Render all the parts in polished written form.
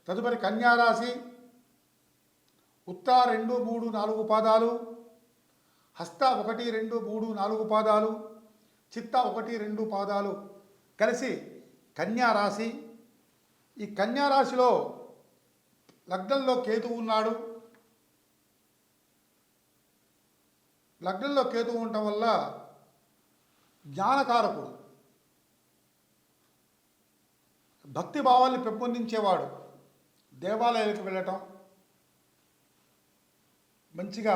తదుపరి కన్యారాశి ఉత్త 2, 3, 4 పాదాలు, హస్త 1, 2, 3, 4 పాదాలు, చిత్త 1, 2 పాదాలు కలిసి కన్యారాశి. ఈ కన్యారాశిలో లగ్నంలో కేతువు ఉన్నాడు. లగ్నంలో కేతువు ఉండటం వల్ల జ్ఞానకారకుడు, భక్తి భావాల్ని పెంపొందించేవాడు. దేవాలయాలకు వెళ్ళటం, మంచిగా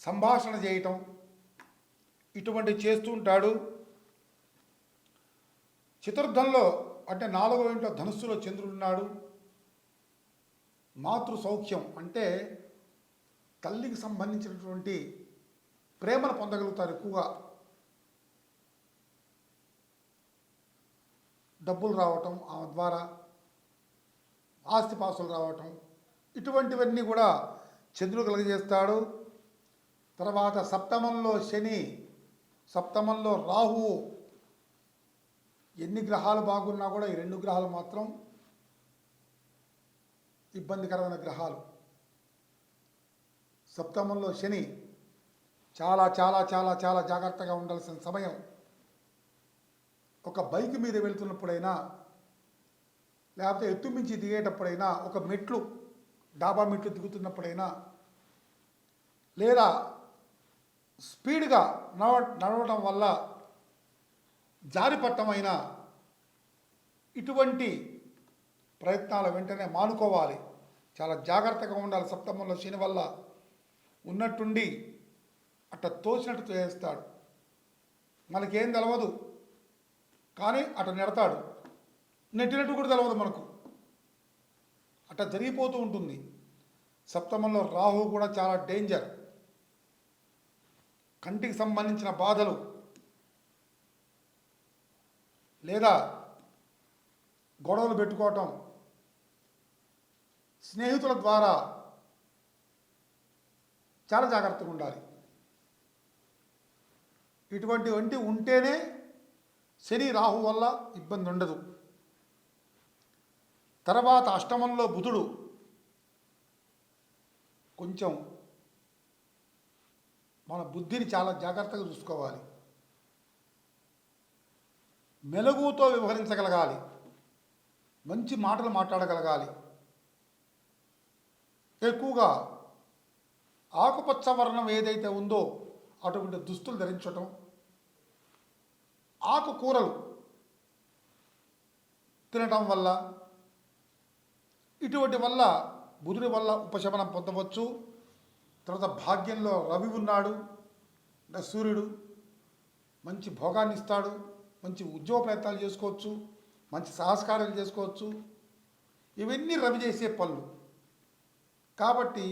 సంభాషణ చేయటం ఇటువంటివి చేస్తూ ఉంటాడు. చతుర్థంలో అంటే 4వ ఇంట్లో ధనుస్సులో చంద్రుడున్నాడు. మాతృ సౌఖ్యం అంటే తల్లికి సంబంధించినటువంటి ప్రేమను పొందగలుగుతారు. ఎక్కువగా డబ్బులు రావటం, ఆమె ద్వారా ఆస్తిపాస్తులు రావటం ఇటువంటివన్నీ కూడా చంద్రుడు కలుగజేస్తాడు. తర్వాత సప్తమంలో శని, సప్తమంలో రాహువు. ఎన్ని గ్రహాలు బాగున్నా కూడా ఈ 2 గ్రహాలు మాత్రం ఇబ్బందికరమైన గ్రహాలు. సప్తమంలో శని చాలా చాలా చాలా చాలా జాగ్రత్తగా ఉండాల్సిన సమయం. ఒక బైక్ మీద వెళ్తున్నప్పుడైనా, లేకపోతే ఎత్తు మించి దిగేటప్పుడైనా, ఒక మెట్లు డాబా మెట్లు దిగుతున్నప్పుడైనా, లేదా స్పీడ్గా నడవడం వల్ల జారిపట్టమైనా ఇటువంటి ప్రయత్నాలు వెంటనే మానుకోవాలి. చాలా జాగ్రత్తగా ఉండాలి. సప్తమంలో శని వల్ల ఉన్నట్టుండి అట్ట తోచినట్టు చేస్తాడు. మనకేం తెలవదు కానీ అట్ట నెడతాడు. నెట్టినట్టు కూడా తెలవదు మనకు. అట్ట జరిగిపోతూ ఉంటుంది. సప్తమంలో రాహు కూడా చాలా డేంజర్. కంటికి సంబంధించిన బాధలు లేదా గొడవలు పెట్టుకోవటం, స్నేహితుల ద్వారా చాలా జాగ్రత్తగా ఉండాలి. ఇటువంటివంటి ఉంటేనే శని రాహు వల్ల ఇబ్బంది ఉండదు. తర్వాత అష్టమంలో బుధుడు. కొంచెం మన బుద్ధిని చాలా జాగ్రత్తగా చూసుకోవాలి. మెలకువతో వ్యవహరించగలగాలి. మంచి మాటలు మాట్లాడగలగాలి. ఎక్కువగా ఆకుపచ్చ వర్ణం ఏదైతే ఉందో అటువంటి దుస్తులు ధరించటం, ఆకుకూరలు తినటం వల్ల, ఇటువంటి వల్ల బుధుడి వల్ల ఉపశమనం పొందవచ్చు. తర్వాత భాగ్యంలో రవి ఉన్నాడు, అంటే సూర్యుడు. మంచి భోగాన్ని ఇస్తాడు. మంచి ఉద్యోగ ప్రయత్నాలు చేసుకోవచ్చు, మంచి సాహసకార్యాలు చేసుకోవచ్చు. ఇవన్నీ రవి చేసే పనులు. కాబట్టి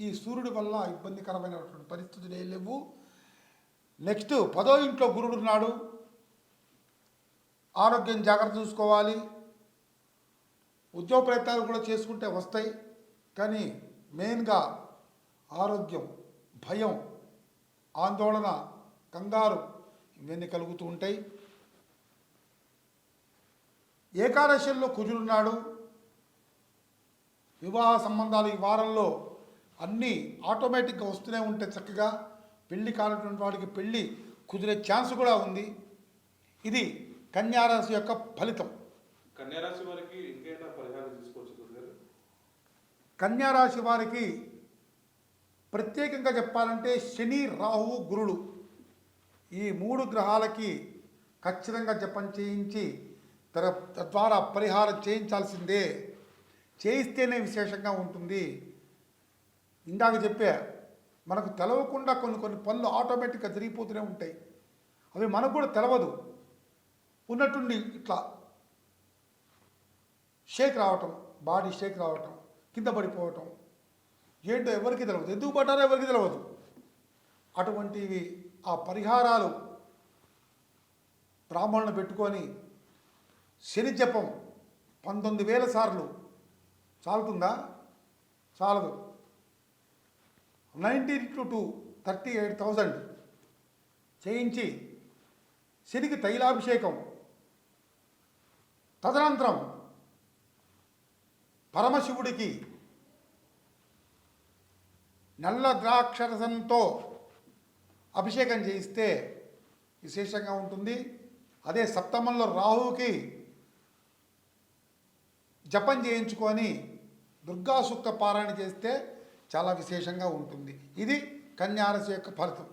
ఈ సూర్యుడి వల్ల ఇబ్బందికరమైనటువంటి పరిస్థితులు ఏం లేవు. నెక్స్ట్ 10వ ఇంట్లో గురుడు ఉన్నాడు. ఆరోగ్యం జాగ్రత్త చూసుకోవాలి. ఉద్యోగ ప్రయత్నాలు కూడా చేసుకుంటే వస్తాయి, కానీ మెయిన్గా ఆరోగ్యం, భయం, ఆందోళన, కంగారు ఇవన్నీ కలుగుతూ ఉంటాయి. ఏకాదశంలో కుజుడున్నాడు. వివాహ సంబంధాలు ఈ వారంలో అన్నీ ఆటోమేటిక్గా వస్తూనే ఉంటే చక్కగా పెళ్లి కానటువంటి వాడికి పెళ్ళి కుదిరే ఛాన్స్ కూడా ఉంది. ఇది కన్యారాశి యొక్క ఫలితం. కన్యారాశి వారికి ఇంకేమైనా పరిహారం తీసుకోవచ్చు గురుగారు? కన్యారాశి వారికి ప్రత్యేకంగా చెప్పాలంటే శని, రాహువు, గురుడు ఈ 3 గ్రహాలకి ఖచ్చితంగా జపం చేయించి తద్వారా పరిహారం చేయించాల్సిందే. చేయిస్తేనే విశేషంగా ఉంటుంది. ఇందాక చెప్పా, మనకు తెలవకుండా కొన్ని పనులు ఆటోమేటిక్గా జరిగిపోతూనే ఉంటాయి. అవి మనకు కూడా తెలవదు. ఉన్నట్టుండి ఇట్లా షేక్ రావటం, బాడీ షేక్ రావటం, కింద పడిపోవటం ఏంటో ఎవరికి తెలియదు. ఎందుకు పడ్డారో ఎవరికి తెలియదు. అటువంటివి ఆ పరిహారాలు బ్రాహ్మణులను పెట్టుకొని శని జపం 19,000 సార్లు చాలుతుందా? చాలదు. 19 × 38,000 చేయించి శనికి తైలాభిషేకం, తదనంతరం పరమశివుడికి నల్ల ద్రాక్షరసంతో అభిషేకం చేయిస్తే విశేషంగా ఉంటుంది. అదే సప్తమంలో రాహువుకి జపం చేయించుకొని దుర్గా సూక్త పారాయణ చేస్తే చాలా విశేషంగా ఉంటుంది. ఇది కన్యారాశి యొక్క ఫలితం.